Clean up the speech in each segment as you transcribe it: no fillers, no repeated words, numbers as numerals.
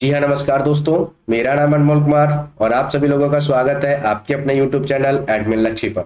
जी हाँ, नमस्कार दोस्तों। मेरा नाम अनमोल कुमार और आप सभी लोगों का स्वागत है आपके अपने यूट्यूब चैनल एडमिन लक्ष्य पर।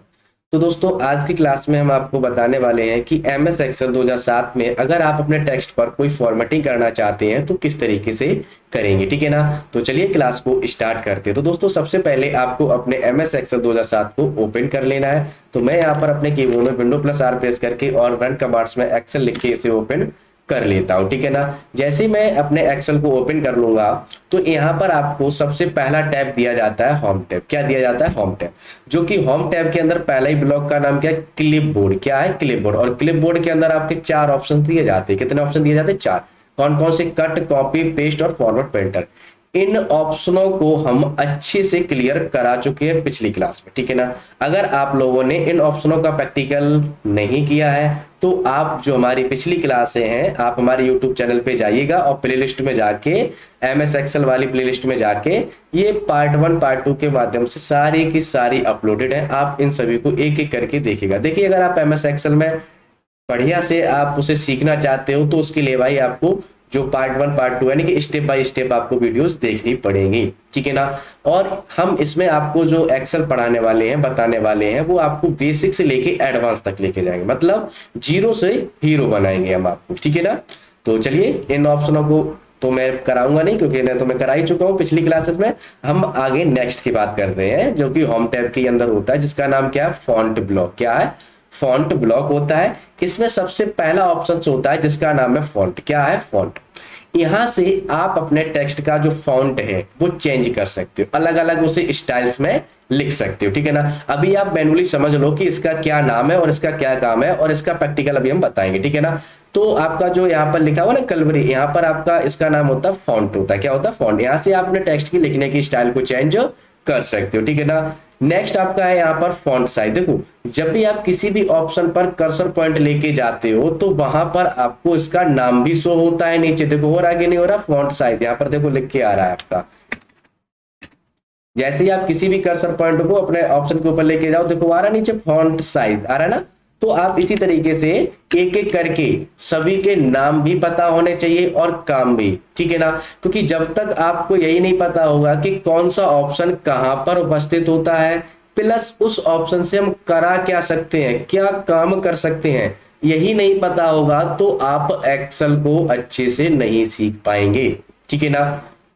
तो दोस्तों, आज की क्लास में हम आपको बताने वाले हैं कि एम एस एक्सेल 2007 में अगर आप अपने टेक्स्ट पर कोई फॉर्मेटिंग करना चाहते हैं तो किस तरीके से करेंगे। ठीक है ना। तो चलिए क्लास को स्टार्ट करते हैं। तो दोस्तों, सबसे पहले आपको अपने एम एस एक्सेल 2007 को ओपन कर लेना है। तो मैं यहाँ पर अपने कीबोर्ड में विंडो प्लस आर प्रेस करके और रन कमांड्स में एक्सेल लिख के इसे ओपन कर लेता हूं। ठीक है ना। जैसे ही मैं अपने एक्सेल को ओपन कर लूंगा तो यहाँ पर आपको सबसे पहला टैब दिया जाता है होम टैब। क्या दिया जाता है? Home tab. जो कि होम टैब के अंदर पहला ही ब्लॉक का नाम क्या है? Clip board. क्या है? Clip board. और क्लिप बोर्ड के अंदर आपके चार ऑप्शन दिए जाते हैं। कितने ऑप्शन दिए जाते हैं? चार। कौन कौन से? कट, कॉपी, पेस्ट और फॉरवर्ड पेंटर। इन ऑप्शनों को हम अच्छे से क्लियर करा चुके हैं पिछली क्लास में। ठीक है ना। अगर आप लोगों ने इन ऑप्शनों का प्रैक्टिकल नहीं किया है तो आप जो हमारी पिछली क्लासें हैं आप हमारे यूट्यूब चैनल पे जाइएगा और प्लेलिस्ट में जाके एम एस एक्सेल वाली प्लेलिस्ट में जाके ये पार्ट 1 पार्ट 2 के माध्यम से सारी की सारी अपलोडेड है। आप इन सभी को एक एक करके देखिएगा। देखिए, अगर आप एम एस एक्सेल में बढ़िया से आप उसे सीखना चाहते हो तो उसके लिए भाई आपको जो पार्ट 1 पार्ट 2 यानी कि स्टेप बाय स्टेप आपको वीडियोस देखनी पड़ेंगी। ठीक है ना। और हम इसमें आपको जो एक्सेल पढ़ाने वाले हैं, बताने वाले हैं, वो आपको बेसिक से लेके एडवांस तक लेके जाएंगे। मतलब जीरो से हीरो बनाएंगे हम आपको। ठीक है ना। तो चलिए, इन ऑप्शनों को तो मैं कराऊंगा नहीं क्योंकि मैं तो मैं करा ही चुका हूं पिछली क्लासेस में। हम आगे नेक्स्ट की बात कर रहे हैं जो कि होम टैब के अंदर होता है, जिसका नाम क्या है? Font block. क्या है? फॉन्ट ब्लॉक होता है। इसमें सबसे पहला ऑप्शन होता है जिसका नाम है फॉन्ट। क्या है? फॉन्ट। यहां से आप अपने टेक्स्ट का जो फॉन्ट है वो चेंज कर सकते हो, अलग अलग उसे स्टाइल्स में लिख सकते हो। ठीक है ना। अभी आप मैनुअली समझ लो कि इसका क्या नाम है और इसका क्या काम है और इसका प्रैक्टिकल अभी हम बताएंगे। ठीक है ना। तो आपका जो यहाँ पर लिखा हुआ ना कलवरी, यहाँ पर आपका इसका नाम होता है फॉन्ट। होता है क्या? होता है फॉन्ट। यहाँ से आप अपने टेक्स्ट की लिखने की स्टाइल को चेंज कर सकते हो। ठीक है ना। नेक्स्ट आपका है यहाँ पर फॉन्ट साइज। देखो, जब भी आप किसी भी ऑप्शन पर कर्सर पॉइंट लेके जाते हो तो वहां पर आपको इसका नाम भी शो होता है नीचे। देखो, हो रहा है कि नहीं हो रहा? फॉन्ट साइज यहाँ पर देखो लिख के आ रहा है आपका। जैसे ही आप किसी भी कर्सर पॉइंट को अपने ऑप्शन के ऊपर लेके जाओ, देखो आ रहा है नीचे फॉन्ट साइज आ रहा है ना। तो आप इसी तरीके से एक एक करके सभी के नाम भी पता होने चाहिए और काम भी। ठीक है ना। क्योंकि जब तक आपको यही नहीं पता होगा कि कौन सा ऑप्शन कहां पर उपस्थित होता है, प्लस उस ऑप्शन से हम करा क्या सकते हैं, क्या काम कर सकते हैं, यही नहीं पता होगा तो आप एक्सेल को अच्छे से नहीं सीख पाएंगे। ठीक है ना।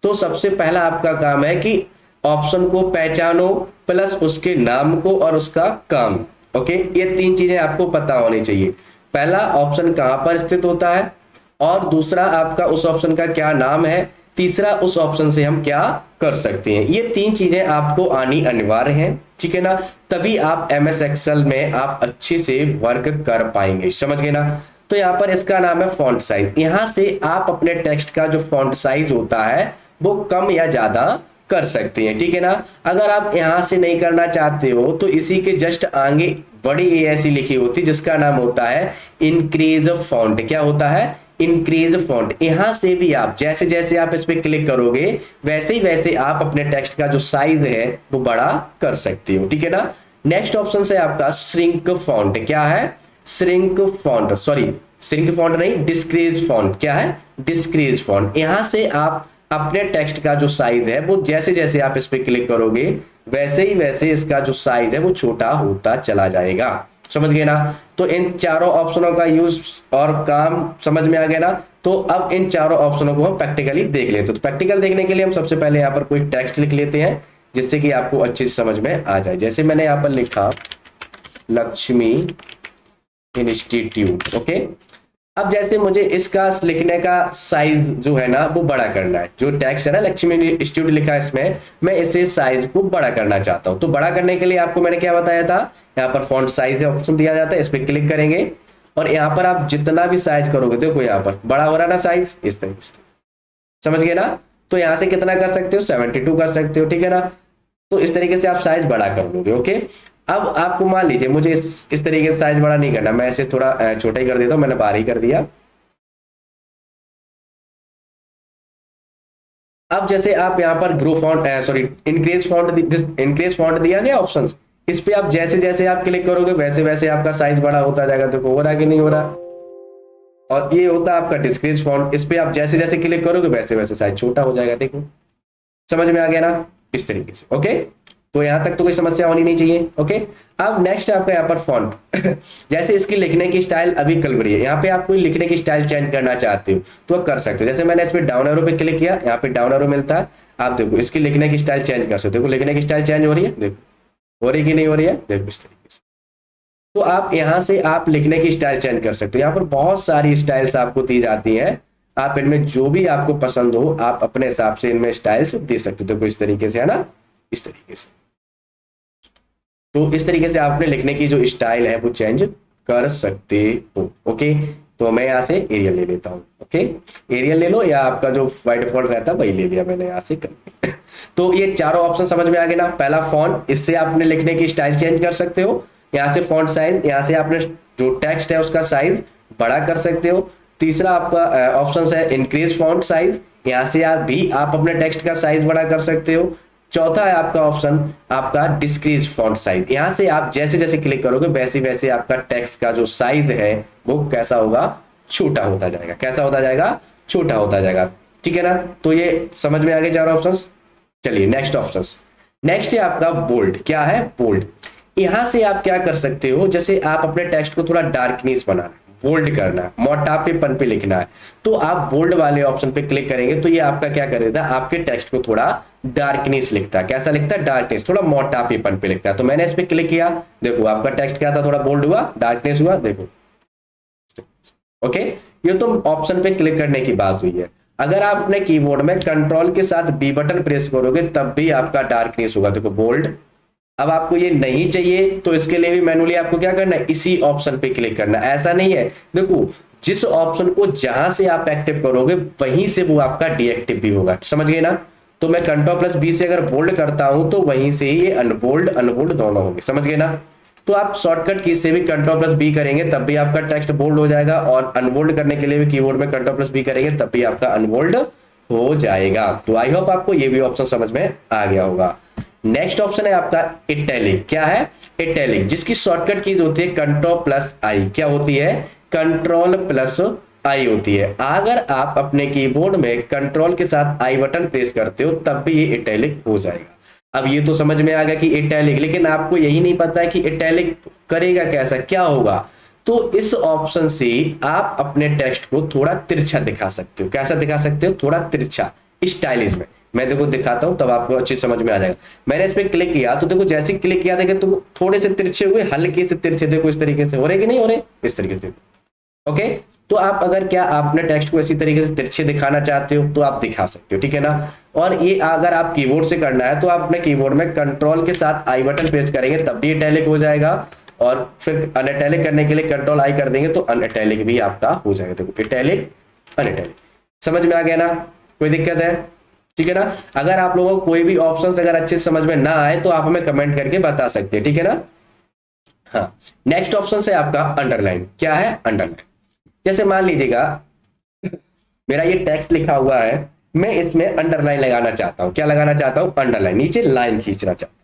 तो सबसे पहला आपका काम है कि ऑप्शन को पहचानो, प्लस उसके नाम को और उसका काम। ओके, ये तीन चीजें आपको पता होनी चाहिए। पहला, ऑप्शन कहां पर स्थित होता है, और दूसरा आपका उस ऑप्शन का क्या नाम है, तीसरा उस ऑप्शन से हम क्या कर सकते हैं। ये तीन चीजें आपको आनी अनिवार्य हैं। ठीक है ना। तभी आप एम एस एक्सेल में आप अच्छे से वर्क कर पाएंगे। समझ गए ना। तो यहाँ पर इसका नाम है फॉन्ट साइज। यहां से आप अपने टेक्स्ट का जो फॉन्ट साइज होता है वो कम या ज्यादा कर सकते हैं। ठीक है ना। अगर आप यहां से नहीं करना चाहते हो तो इसी के जस्ट आगे बड़ी ए ऐसी लिखी होती है जिसका नाम होता है इंक्रीज फॉन्ट। क्या होता है? Increase font. यहां से भी आप जैसे जैसे आप इस पे क्लिक करोगे वैसे ही वैसे आप अपने टेक्स्ट का जो साइज है वो बड़ा कर सकते हो। ठीक है ना। नेक्स्ट ऑप्शन है आपका श्रिंक फॉन्ट। क्या है? Shrink font, sorry shrink font नहीं, डिस्क्रीज फॉन्ट। क्या है? Decrease font. यहां से आप अपने टेक्स्ट का जो साइज है वो जैसे जैसे आप इस पे क्लिक करोगे वैसे ही वैसे इसका जो साइज है वो छोटा होता चला जाएगा। समझ गए ना। तो इन चारों ऑप्शनों का यूज और काम समझ में आ गया ना। तो अब इन चारों ऑप्शनों को हम प्रैक्टिकली देख लेते हैं। तो प्रैक्टिकल देखने के लिए हम सबसे पहले यहाँ पर कोई टेक्स्ट लिख लेते हैं जिससे कि आपको अच्छी समझ में आ जाए। जैसे मैंने यहाँ पर लिखा लक्ष्मी इंस्टीट्यूट। ओके। अब जैसे मुझे इसका लिखने का साइज जो है ना वो बड़ा करना है। जो टेक्स्ट है ना लक्ष्मी इंस्टीट्यूट लिखा है इसमें, मैं इसे साइज को बड़ा करना चाहता हूं। तो बड़ा करने के लिए आपको मैंने क्या बताया था, यहाँ पर फॉन्ट साइज ऑप्शन दिया जाता है, इस पर क्लिक करेंगे और यहाँ पर आप जितना भी साइज करोगे, देखो यहाँ पर बड़ा हो रहा ना साइज, इस तरीके से। समझ गए ना। तो यहाँ से कितना कर सकते हो? 72 कर सकते हो। ठीक है ना। तो इस तरीके से आप साइज बड़ा कर लोगे। ओके। अब आपको मान लीजिए मुझे इस तरीके से साइज बड़ा नहीं करना, मैं इसे थोड़ा छोटा ही कर देता हूं। मैंने बाहर ही कर दिया। अब जैसे आप यहाँ पर grow font, sorry increase font दिया गया ऑप्शंस, इस पे आप जैसे जैसे आप क्लिक करोगे वैसे वैसे आपका साइज बड़ा होता जाएगा। देखो हो रहा है कि नहीं हो रहा? और ये होता है आपका डिस्क्रीज फॉन्ट। इस पे आप जैसे जैसे क्लिक करोगे वैसे वैसे साइज छोटा हो जाएगा। देखो समझ में आ गया ना, इस तरीके से। ओके, तो यहां तक तो कोई समस्या होनी नहीं चाहिए। ओके, अब नेक्स्ट आपका यहाँ पर फॉन्ट जैसे इसकी लिखने की स्टाइल अभी कल रही है, यहाँ पे आप कोई लिखने की स्टाइल चेंज करना चाहते हो तो आप कर सकते हो। जैसे मैंने इस पे डाउन एरो पे क्लिक किया, यहाँ पे डाउन एरो मिलता है, आप देखो इसकी लिखने की स्टाइल चेंज कर सकते हो। देखो लिखने की स्टाइल चेंज हो रही है, देखो हो रही कि नहीं हो रही है, देखो इस तरीके से। तो आप यहाँ से आप लिखने की स्टाइल चेंज कर सकते हो। यहाँ पर बहुत सारी स्टाइल्स आपको दी जाती हैं, आप इनमें जो भी आपको पसंद हो आप अपने हिसाब से इनमें स्टाइल्स दे सकते हो। देखो इस तरीके से, है ना, इस तरीके से। तो इस तरीके से आपने लिखने की जो स्टाइल है वो चेंज कर सकते हो। ओके, तो मैं यहाँ से एरियल ले लेता हूँ। ओके, एरियल ले लो या आपका जो बाय डिफॉल्ट रहता है वही ले लिया मैंने यहाँ से कर। तो ये चारों ऑप्शन समझ में आ गए ना। पहला फॉन्ट, इससे आपने लिखने की स्टाइल चेंज कर सकते हो। यहाँ से फॉन्ट साइज, यहाँ से आपने जो टेक्स्ट है उसका साइज बड़ा कर सकते हो। तीसरा आपका ऑप्शन है इंक्रीज फॉन्ट साइज, यहाँ से आप अपने टेक्स्ट का साइज बड़ा कर सकते हो। चौथा है आपका ऑप्शन आपका डिस्क्रीज फॉन्ट साइज, यहां से आप जैसे जैसे क्लिक करोगे वैसे वैसे आपका टेक्स्ट का जो साइज है वो कैसा होगा, छोटा होता जाएगा। कैसा होता जाएगा, छोटा होता जाएगा। ठीक है ना, तो ये समझ में आ गए चार ऑप्शंस। चलिए नेक्स्ट ऑप्शंस, नेक्स्ट है आपका बोल्ड। क्या है, बोल्ड। यहां से आप क्या कर सकते हो, जैसे आप अपने टेक्स्ट को थोड़ा डार्कनेस बनाना है, बोल्ड करना है, मोटापेपन पे लिखना है, तो आप बोल्ड वाले ऑप्शन पे क्लिक करेंगे तो ये आपका क्या कर देता है, आपके टेक्स्ट को थोड़ा डार्कनेस लिखता है। कैसा लिखता है, डार्कनेस, थोड़ा मोटापेपन पे लिखता है। तो मैंने इस पे क्लिक किया, देखो आपका टेक्स्ट क्या था, थोड़ा बोल्ड हुआ, डार्कनेस हुआ, देखो। ओके, ये तो ऑप्शन पे क्लिक करने की बात हुई है। अगर आप अपने कीबोर्ड में कंट्रोल के साथ बी बटन प्रेस करोगे तब भी आपका डार्कनेस होगा, देखो बोल्ड। अब आपको ये नहीं चाहिए तो इसके लिए भी मैनुअली आपको क्या करना है, इसी ऑप्शन पे क्लिक करना है। ऐसा नहीं है, देखो जिस ऑप्शन को जहां से आप एक्टिव करोगे वहीं से वो आपका डीएक्टिव भी होगा। समझ गए ना। तो मैं कंट्रोल प्लस बी से अगर बोल्ड करता हूं तो वहीं से ही ये अनबोल्ड अनबोल्ड दोनों होंगे। समझ गए ना। तो आप शॉर्टकट की से भी कंट्रोल प्लस बी करेंगे तब भी आपका टेक्स्ट बोल्ड हो जाएगा, और अनबोल्ड करने के लिए भी कीबोर्ड में कंट्रोल प्लस बी करेंगे तब भी आपका अनबोल्ड हो जाएगा। तो आई होप आपको ये भी ऑप्शन समझ में आ गया होगा। नेक्स्ट ऑप्शन है आपका इटैलिक। क्या है, इटैलिक, जिसकी शॉर्टकट कीज होती है कंट्रोल प्लस आई। क्या होती है, कंट्रोल प्लस आई होती है। अगर आप अपने कीबोर्ड में कंट्रोल के साथ आई बटन प्रेस करते हो तब भी ये इटैलिक हो जाएगा। अब ये तो समझ में आ गया कि इटैलिक, लेकिन आपको यही नहीं पता है कि इटैलिक करेगा कैसा, क्या होगा। तो इस ऑप्शन से आप अपने टेक्स्ट को थोड़ा तिरछा दिखा सकते हो। कैसा दिखा सकते हो, थोड़ा तिरछा, स्टाइलिश में। मैं देखो दिखाता हूं तब आपको अच्छी समझ में आ जाएगा। मैंने इस पे क्लिक किया तो देखो जैसे क्लिक किया देखे तो थोड़े से तिरछे हुए, हल्के से तिरछे, देखो इस तरीके से हो रहे कि नहीं हो रहे, इस तरीके से। ओके, तो आप अगर क्या अपने टेक्स्ट को इसी तरीके से तिरछे दिखाना चाहते हो तो आप दिखा सकते हो। ठीक है ना। और ये अगर आप कीबोर्ड से करना है तो आप अपने कीबोर्ड में कंट्रोल के साथ आई बटन प्रेस करेंगे तब भी इटैलिक हो जाएगा, और फिर अनइटैलिक करने के लिए कंट्रोल आई कर देंगे तो अनइटैलिक भी आपका हो जाएगा। देखो इटैलिक अनइटैलिक, समझ में आ गया ना, कोई दिक्कत है। ठीक है ना। अगर आप लोगों को कोई भी ऑप्शन अगर अच्छे से समझ में ना आए तो आप हमें कमेंट करके बता सकते हैं। ठीक है ना। हाँ, नेक्स्ट ऑप्शन है आपका अंडरलाइन। क्या है, अंडरलाइन। जैसे मान लीजिएगा मेरा ये टेक्स्ट लिखा हुआ है, मैं इसमें अंडरलाइन लगाना चाहता हूं। क्या लगाना चाहता हूं, अंडरलाइन, नीचे लाइन खींचना चाहता हूं।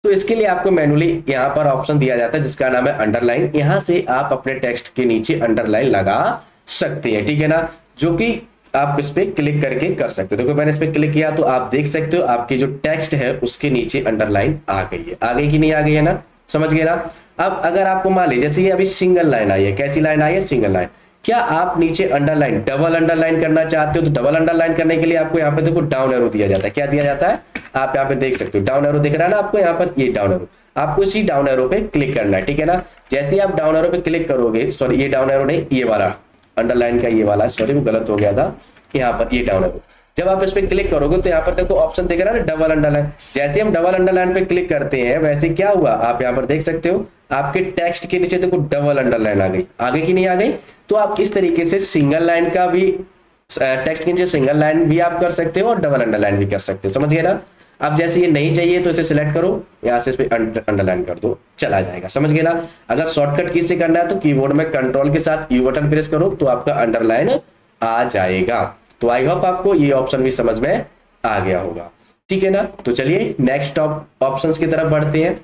तो इसके लिए आपको मैनुअली यहां पर ऑप्शन दिया जाता है जिसका नाम है अंडरलाइन। यहां से आप अपने टेक्स्ट के नीचे अंडरलाइन लगा सकते हैं। ठीक है ना, जो कि आप इस पे क्लिक करके कर सकते हो। देखो मैंने इस पे क्लिक किया तो आप देख सकते हो आपकी जो टेक्स्ट है उसके नीचे अंडरलाइन आ गई है। आ गई कि नहीं आ गई है ना, समझ गए ना। अब अगर आपको मान लीजिए जैसे ये अभी सिंगल लाइन आई है, कैसी लाइन आई है, सिंगल लाइन। क्या आप नीचे अंडरलाइन डबल अंडरलाइन करना चाहते हो तो डबल अंडरलाइन करने के लिए आपको यहाँ पे देखो डाउन एरो दिया जाता है। क्या दिया जाता है, आप यहाँ पे देख सकते हो डाउन एरो दिख रहा है ना आपको, यहाँ पर ये डाउन एरो, आपको इसी डाउन एरो पे क्लिक करना है। ठीक है ना। जैसे ही आप डाउन एरो पे क्लिक करोगे, सॉरी ये डाउन एरो नहीं, ये वाला अंडरलाइन का ये वाला, सॉरी वो गलत हो गया था, यहाँ पर ये डाउन एरो। जब आप इस पे क्लिक करोगे तो यहाँ पर देखो ऑप्शन दिख रहा है ना डबल अंडरलाइन। जैसे हम डबल अंडरलाइन पे क्लिक करते हैं वैसे क्या हुआ, आप यहाँ पर देख सकते हो आपके टेक्स्ट के नीचे देखो डबल अंडरलाइन आ गई। आगे की नहीं आ गई। तो आप इस तरीके से सिंगल लाइन का भी, टेक्स्ट के नीचे सिंगल लाइन भी आप कर सकते हो और डबल अंडरलाइन भी कर सकते हो। समझ गए ना। अब जैसे ये नहीं चाहिए तो इसे सिलेक्ट करो, यहाँ से इस पे अंडरलाइन कर दो, चला जाएगा। समझ गए ना। अगर शॉर्टकट की से करना है तो कीबोर्ड में कंट्रोल के साथ यू बटन प्रेस करो तो आपका अंडरलाइन आ जाएगा। तो आई होप आपको ये ऑप्शन भी समझ में आ गया होगा। ठीक है ना। तो चलिए नेक्स्ट ऑप्शंस की तरफ बढ़ते हैं।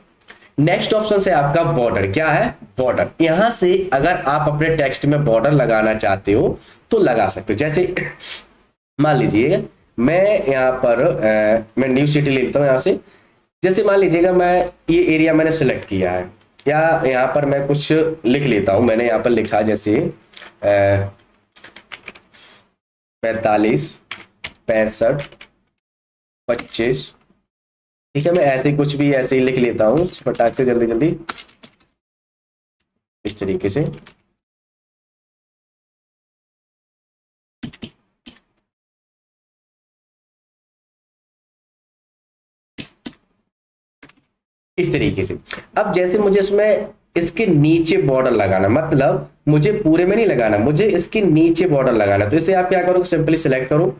नेक्स्ट ऑप्शन है आपका बॉर्डर। क्या है? बॉर्डर। यहां से अगर आप अपने टेक्स्ट में बॉर्डर लगाना चाहते हो तो लगा सकते हो। जैसे मान लीजिए मैं यहाँ पर मैं न्यू सिटी ले लेता हूँ यहाँ से। जैसे मान लीजिएगा मैं ये एरिया मैंने सेलेक्ट किया है, या यहाँ पर मैं कुछ लिख लेता हूँ। मैंने यहाँ पर लिखा जैसे 45 65 25, ठीक है। मैं ऐसे ही कुछ भी ऐसे ही लिख लेता हूँ फटाक से, जल्दी जल्दी इस तरीके से। इस तरीके से। अब जैसे मुझे इसमें इसके नीचे बॉर्डर लगाना, मतलब मुझे पूरे में नहीं लगाना, मुझे इसके नीचे बॉर्डर लगाना, तो इसे आप क्या करोगे, सिंपली सिलेक्ट करो,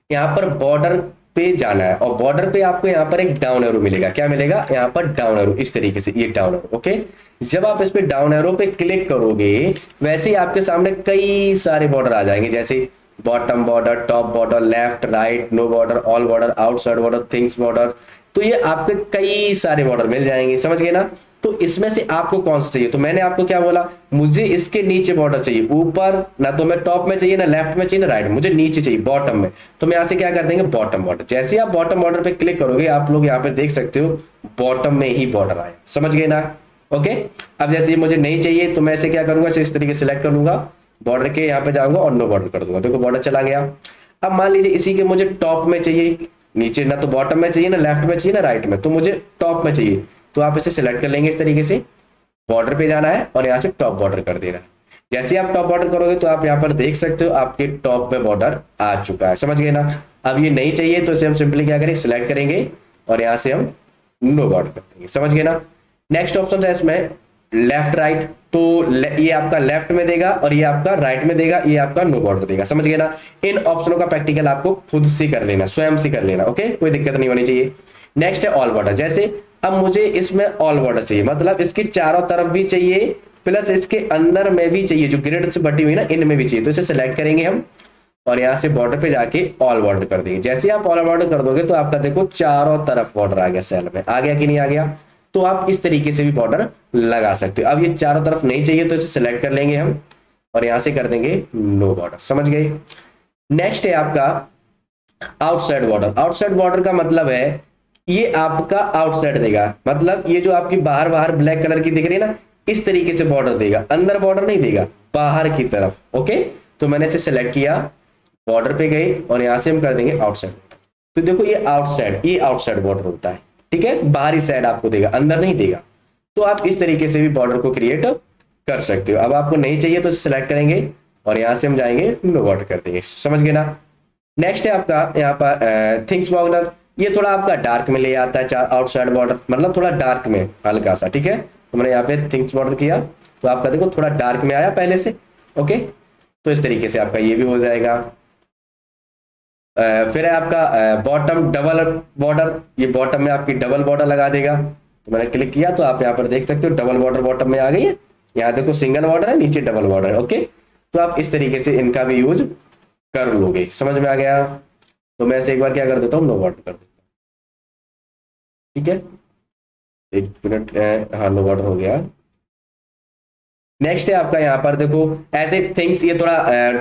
यहाँ पर बॉर्डर पे जाना है और बॉर्डर पे आपको यहाँ पर एक डाउन एरो मिलेगा। क्या मिलेगा? यहाँ पर डाउन एरो, इस तरीके से, ये डाउन एरो। ओके, जब आप इस पे डाउन एरो पे क्लिक करोगे वैसे ही आपके सामने कई सारे बॉर्डर आ जाएंगे, जैसे bottom border, top border, left right, no border, all border, outside border, things border. तो ये आपके कई सारे बॉर्डर मिल जाएंगे, समझ गए ना। तो इसमें से आपको कौन सा चाहिए? तो मैंने आपको क्या बोला, मुझे इसके नीचे बॉर्डर चाहिए, ऊपर ना तो मैं टॉप में चाहिए, ना लेफ्ट में चाहिए, ना राइट में, मुझे नीचे चाहिए, बॉटम में। तो मैं यहाँ से क्या कर देंगे, बॉटम बॉर्डर। जैसे ही आप बॉटम बॉर्डर पे क्लिक करोगे आप लोग यहाँ पे देख सकते हो बॉटम में ही बॉर्डर आया, समझ गए ना। ओके, अब जैसे मुझे नहीं चाहिए तो मैं इसे क्या करूंगा, इस तरीके से सिलेक्ट कर लूंगा, बॉर्डर के यहाँ पे जाऊंगा और नो बॉर्डर कर दूंगा। देखो बॉर्डर चला गया। अब मान लीजिए इसी के मुझे टॉप में चाहिए, नीचे ना तो बॉटम में चाहिए, ना लेफ्ट में चाहिए, ना राइट में, तो मुझे टॉप में चाहिए। तो आप इसे सिलेक्ट कर लेंगे इस तरीके से, बॉर्डर पे जाना है और यहाँ से टॉप बॉर्डर कर देना है। जैसे आप टॉप बॉर्डर करोगे तो आप यहाँ पर देख सकते हो आपके टॉप में बॉर्डर आ चुका है, समझ गए ना। अब ये नहीं चाहिए तो इसे हम सिंपली क्या करेंगे, सिलेक्ट करेंगे और यहाँ से हम नो बॉर्डर कर देंगे, समझ गए ना। नेक्स्ट ऑप्शन है इसमें लेफ्ट राइट, तो ये आपका लेफ्ट में देगा और ये आपका राइट में देगा, ये आपका नो बॉर्डर देगा, समझ गए ना। इन ऑप्शनों का प्रैक्टिकल आपको खुद से कर लेना, स्वयं से कर लेना। ओके, कोई दिक्कत नहीं होनी चाहिए। नेक्स्ट है ऑल बॉर्डर। जैसे अब मुझे इसमें ऑल बॉर्डर चाहिए, मतलब इसकी चारों तरफ भी चाहिए प्लस इसके अंदर में भी चाहिए, जो ग्रिड से बटी हुई ना इनमें भी चाहिए। तो इसे सिलेक्ट करेंगे हम और यहाँ से बॉर्डर पे जाके ऑल बॉर्डर कर देंगे। जैसे आप ऑल बॉर्डर कर दोगे तो आपका देखो चारों तरफ बॉर्डर आ गया, सेल में आ गया कि नहीं आ गया। तो आप इस तरीके से भी बॉर्डर लगा सकते हो। अब ये चारों तरफ नहीं चाहिए तो इसे सिलेक्ट कर लेंगे हम और यहाँ से कर देंगे नो बॉर्डर, समझ गए। नेक्स्ट है आपका आउटसाइड बॉर्डर। आउटसाइड बॉर्डर का मतलब है ये आपका आउटसाइड देगा, मतलब ये जो आपकी बाहर बाहर ब्लैक कलर की दिख रही है ना, इस तरीके से बॉर्डर देगा, अंदर बॉर्डर नहीं देगा, बाहर की तरफ। ओके, तो मैंने इसे सिलेक्ट किया, बॉर्डर पे गए और यहां से हम कर देंगे आउटसाइड। तो देखो ये आउटसाइड, ये आउटसाइड बॉर्डर होता है, ठीक है, बाहरी साइड आपको देगा, अंदर नहीं देगा। तो आप इस तरीके से भी बॉर्डर को क्रिएट कर सकते हो। अब आपको नहीं चाहिए तो सिलेक्ट करेंगे और यहां से हम जाएंगे नो बॉर्डर कर देंगे, समझ गए ना। नेक्स्ट है आपका यहाँ पर थिंग्स बॉर्डर। ये थोड़ा आपका डार्क में ले आता है आउटसाइड बॉर्डर, मतलब थोड़ा डार्क में हल्का सा, ठीक है। तो मैंने यहाँ पे थिंग्स बॉर्डर किया तो आपका देखो थोड़ा डार्क में आया पहले से। ओके, तो इस तरीके से आपका ये भी हो जाएगा। फिर है आपका बॉटम डबल बॉर्डर। ये बॉटम में आपकी डबल बॉर्डर लगा देगा। तो मैंने क्लिक किया तो आप यहाँ पर देख सकते हो डबल बॉर्डर बॉटम में आ गई है। यहाँ देखो सिंगल बॉर्डर है, नीचे डबल बॉर्डर है। ओके, तो आप इस तरीके से इनका भी यूज कर लोगे, समझ में आ गया। तो मैं ऐसे एक बार क्या कर देता हूँ, नो बॉर्डर कर देता हूँ, ठीक है। एक मिनट, हाँ नो बॉर्डर हो गया। नेक्स्ट है आपका यहाँ पर देखो ऐसे थिंग्स, ये थोड़ा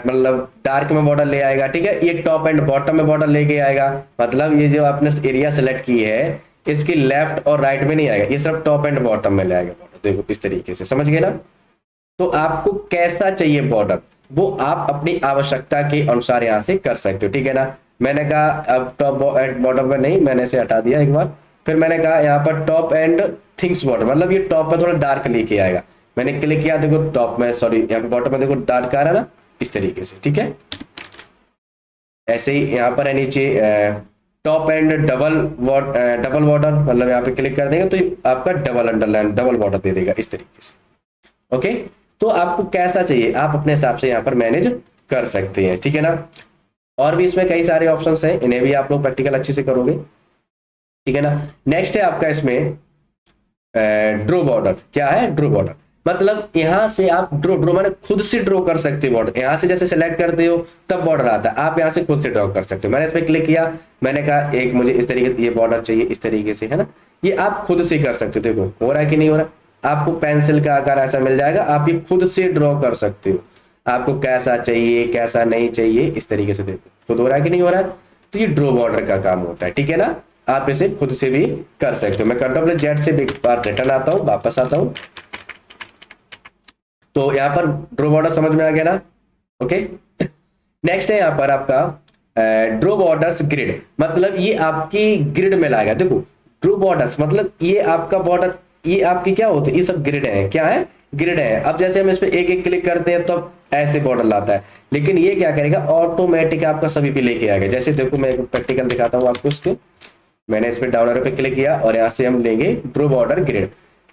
मतलब डार्क में बॉर्डर ले आएगा, ठीक है। ये टॉप एंड बॉटम में बॉर्डर लेके आएगा, मतलब ये जो आपने एरिया सेलेक्ट की है इसकी लेफ्ट और राइट में नहीं आएगा, ये सब टॉप एंड बॉटम में ले आएगा बॉर्डर। देखो इस तरीके से, समझ गए ना। तो आपको कैसा चाहिए बॉर्डर वो आप अपनी आवश्यकता के अनुसार यहाँ से कर सकते हो, ठीक है ना। मैंने कहा अब टॉप एंड बॉटम में नहीं, मैंने इसे हटा दिया एक बार। फिर मैंने कहा यहाँ पर टॉप एंड थिंग्स बॉर्डर, मतलब ये टॉप में थोड़ा डार्क लेके आएगा। मैंने क्लिक किया, देखो टॉप में, सॉरी यहाँ पे बॉटम में देखो डार्क आ रहा है ना, इस तरीके से, ठीक है। ऐसे ही यहाँ पर है नीचे टॉप एंड डबल बॉर्डर, मतलब यहाँ पे क्लिक कर देंगे तो आपका डबल अंडरलाइन डबल बॉर्डर दे देगा इस तरीके से। ओके, तो आपको कैसा चाहिए आप अपने हिसाब से यहाँ पर मैनेज कर सकते हैं, ठीक है ना। और भी इसमें कई सारे ऑप्शंस हैं, इन्हें भी आप लोग प्रैक्टिकल अच्छे से करोगे, ठीक है ना। नेक्स्ट है आपका इसमें ड्रो बॉर्डर। क्या है? ड्रो बॉर्डर, मतलब यहां से आप ड्रो माने खुद से ड्रॉ कर सकते हो बॉर्डर। यहां से जैसे सेलेक्ट करते हो तब बॉर्डर आता है, आप यहां से खुद से ड्रॉ कर सकते हो। मैंने इस पर क्लिक किया, मैंने कहा एक मुझे इस तरीके ये बॉर्डर चाहिए, इस तरीके से, है ना। ये आप खुद से कर सकते हो। देखो हो रहा है कि नहीं हो रहा, आपको पेंसिल का आकार ऐसा मिल जाएगा, आप ये खुद से ड्रॉ कर सकते हो, आपको कैसा चाहिए कैसा नहीं चाहिए इस तरीके से। देखो खुद हो रहा है कि नहीं हो रहा है, तो ये ड्रॉ बॉर्डर का काम होता है, ठीक है ना। आप इसे खुद से भी कर सकते हो। मैं कंट्रोल जेड से एक बार रिटर्न आता हूं, वापस आता हूं, तो यहाँ पर ड्रॉ बॉर्डर समझ में आ गया ना। ओके, नेक्स्ट है यहाँ पर आपका ड्रॉ बॉर्डर्स ग्रिड, मतलब ये आपकी ग्रिड में लाएगा। देखो ड्रॉ बॉर्डर्स मतलब ये आपका बॉर्डर, ये आपकी क्या होती है, ये सब ग्रिड है, क्या है, ग्रिड है। अब जैसे हम इस पे एक एक क्लिक करते हैं तो ऐसे बॉर्डर लाता है, लेकिन ये क्या करेगा, ऑटोमेटिक आपका सभी पे लेके आएगा। जैसे देखो मैं एक प्रैक्टिकल दिखाता हूँ आपको इसके, मैंने इस पे डाउन एरो पे क्लिक किया और यहाँ से हम लेंगे ड्रॉ बॉर्डर ग्रिड,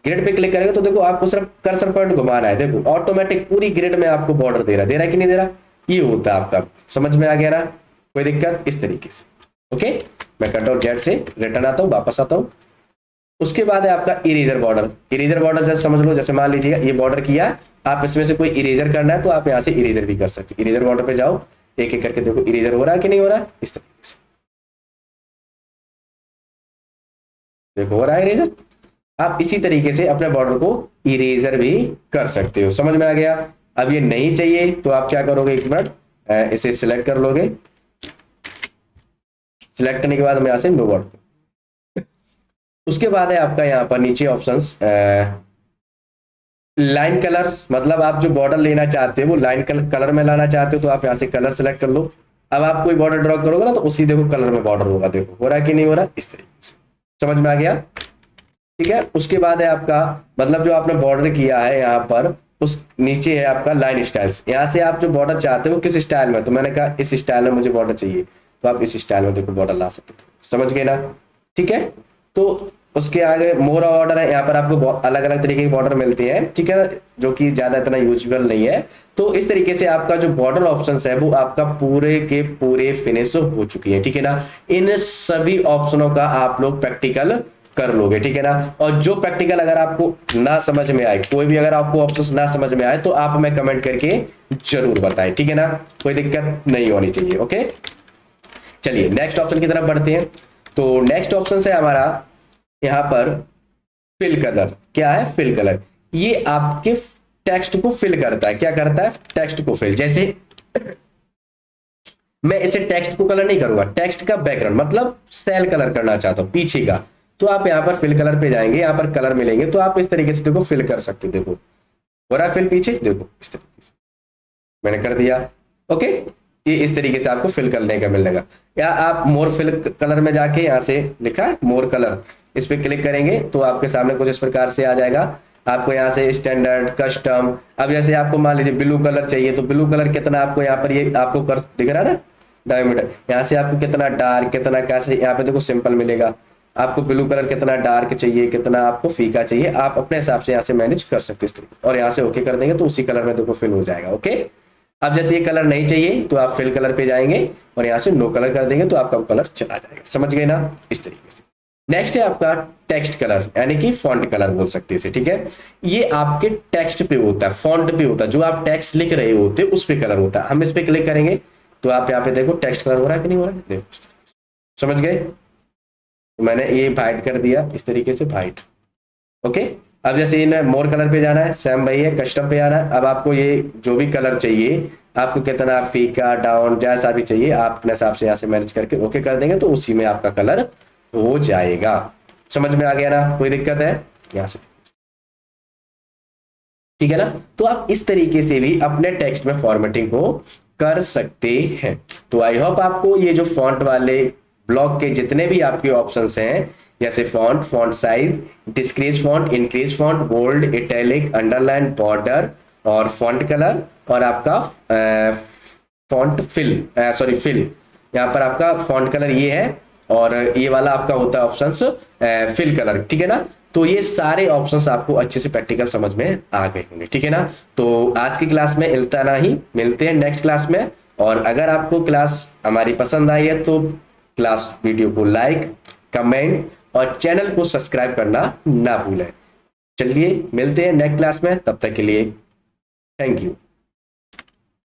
ग्रिड पे क्लिक करेंगे तो देखो आपको सिर्फ कर्सर पॉइंट घुमाना है, देखो ऑटोमेटिक पूरी ग्रिड में आपको बॉर्डर दे रहा है कि नहीं दे रहा, ये होता है आपका। समझ में आ गया ना, कोई दिक्कत, इस तरीके से। ओके, मैं कंट्रोल जेड से रिटर्न आता हूँ, वापस आता हूँ। उसके बाद है आपका इरेजर बॉर्डर। इरेजर बॉर्डर जैसे समझ लो, जैसे मान लीजिएगा ये बॉर्डर किया, आप इसमें से कोई इरेजर करना है तो आप यहाँ से इरेजर भी कर सकते हो। इरेजर बॉर्डर पे जाओ, एक एक करके देखो इरेजर हो रहा है कि नहीं हो रहा है, इस तरीके से देखो हो रहा है इरेजर। आप इसी तरीके से अपने बॉर्डर को इरेजर भी कर सकते हो। समझ में आ गया। अब ये नहीं चाहिए तो आप क्या करोगे, एक मिनट इसे सिलेक्ट कर लोगे, सिलेक्ट करने के बाद हम यहाँ से नो बॉर्डर। उसके बाद है आपका यहाँ पर नीचे ऑप्शंस लाइन कलर्स, मतलब आप जो बॉर्डर लेना चाहते हो वो लाइन कलर में लाना चाहते हो तो आप यहाँ से कलर सेलेक्ट कर लो। अब आप कोई बॉर्डर ड्रॉ करोगे ना तो उसी देखो कलर में बॉर्डर होगा, देखो हो रहा है कि नहीं हो रहा, इस तरीके से। समझ में आ गया, ठीक है। उसके बाद है आपका, मतलब जो आपने बॉर्डर किया है यहाँ पर, उस नीचे है आपका लाइन स्टाइल्स। यहाँ से आप जो बॉर्डर चाहते हो किस स्टाइल में, तो मैंने कहा इस स्टाइल में मुझे बॉर्डर चाहिए, तो आप इस स्टाइल में देखो बॉर्डर ला सकते हो। समझ गए ना, ठीक है। तो उसके आगे मोर ऑर्डर है, यहाँ पर आपको अलग अलग तरीके के बॉर्डर मिलते हैं, ठीक है, जो कि ज्यादा इतना यूजुअल नहीं है। तो इस तरीके से आपका जो बॉर्डर ऑप्शंस है वो आपका पूरे के पूरे फिनिश हो चुकी है, ठीक है ना। इन सभी ऑप्शनों का आप लोग प्रैक्टिकल कर लोगे, ठीक है ना। और जो प्रैक्टिकल अगर आपको ना समझ में आए, कोई भी अगर आपको ऑप्शन ना समझ में आए तो आप हमें कमेंट करके जरूर बताएं, ठीक है ना, कोई दिक्कत नहीं होनी चाहिए। ओके, चलिए नेक्स्ट ऑप्शन की तरफ बढ़ते हैं। तो नेक्स्ट ऑप्शन है हमारा यहाँ पर फिल कलर। क्या है फिल कलर, ये आपके टेक्स्ट को फिल करता है। क्या करता है, टेक्स्ट को फिल। जैसे मैं इसे टेक्स्ट को कलर नहीं करूंगा, टेक्स्ट का बैकग्राउंड मतलब सेल कलर करना चाहता हूं पीछे का, तो आप यहाँ पर फिल कलर पे जाएंगे, यहाँ पर कलर मिलेंगे, तो आप इस तरीके से देखो फिल कर सकते हो। देखो हो रहा है फिल पीछे, देखो इस तरीके से मैंने कर दिया। ओके, ये इस तरीके से आपको फिल करने का मिलेगा। या आप मोर फिल कलर में जाके यहाँ से लिखा है मोर कलर, इस पे क्लिक करेंगे तो आपके सामने कुछ इस प्रकार से आ जाएगा। आपको यहाँ से स्टैंडर्ड, कस्टम, अब जैसे आपको मान लीजिए ब्लू कलर चाहिए तो ब्लू कलर कितना आपको यहाँ पर ये आपको कर दिख रहा है ना डायमीटर, यहाँ से आपको कितना डार्क कितना कैसे, यहाँ पे देखो सिंपल मिलेगा। आपको ब्लू कलर कितना डार्क चाहिए कितना आपको फीका चाहिए, आप अपने हिसाब से यहाँ से मैनेज कर सकते हो इस तरीके, और यहाँ से ओके कर देंगे तो उसी कलर में देखो फिल हो जाएगा। ओके, अब जैसे ये कलर नहीं चाहिए तो आप फिल कलर पे जाएंगे और यहाँ से नो कलर कर देंगे तो आपका कलर चला जाएगा। समझ गए ना, इस तरीके से। नेक्स्ट है आपका टेक्स्ट कलर, यानी कि फॉन्ट कलर बोल सकते हैं इसे, ठीक है। ये आपके टेक्स्ट पे होता है, फॉन्ट पे होता है, जो आप टेक्स्ट लिख रहे होते उस पे कलर होता है। हम इस पे क्लिक करेंगे तो आप यहाँ पे देखो टेक्स्ट कलर हो रहा है कि नहीं हो रहा है, देखो समझ गए। तो मैंने ये वाइट कर दिया इस तरीके से, वाइट। ओके, अब जैसे इन्हें मोर कलर पे जाना है, सेम वही है, कस्टम पे जाना है। अब आपको ये जो भी कलर चाहिए, आपको कितना फीका डाउन जैसा भी चाहिए आप अपने हिसाब से यहाँ से मैनेज करके ओके कर देंगे तो उसी में आपका कलर हो जाएगा। समझ में आ गया ना, कोई दिक्कत है यहाँ से, ठीक है ना। तो आप इस तरीके से भी अपने टेक्स्ट में फॉर्मेटिंग को कर सकते हैं। तो आई होप आपको ये जो फॉन्ट वाले ब्लॉक के जितने भी आपके ऑप्शंस हैं, जैसे font, font size, decrease font, increase font, bold, italic, underline, border और फॉन्ट कलर, और आपका फॉन्ट फिल, सॉरी फिल, यहाँ पर आपका फॉन्ट कलर ये है और ये वाला आपका होता है ऑप्शंस फिल कलर, ठीक है ना। तो ये सारे ऑप्शंस आपको अच्छे से प्रैक्टिकल समझ में आ गए होंगे, ठीक है ना। तो आज की क्लास में इतना ही, मिलते हैं नेक्स्ट क्लास में। और अगर आपको क्लास हमारी पसंद आई है तो क्लास वीडियो को लाइक, कमेंट और चैनल को सब्सक्राइब करना ना भूलें। चलिए मिलते हैं नेक्स्ट क्लास में, तब तक के लिए थैंक यू।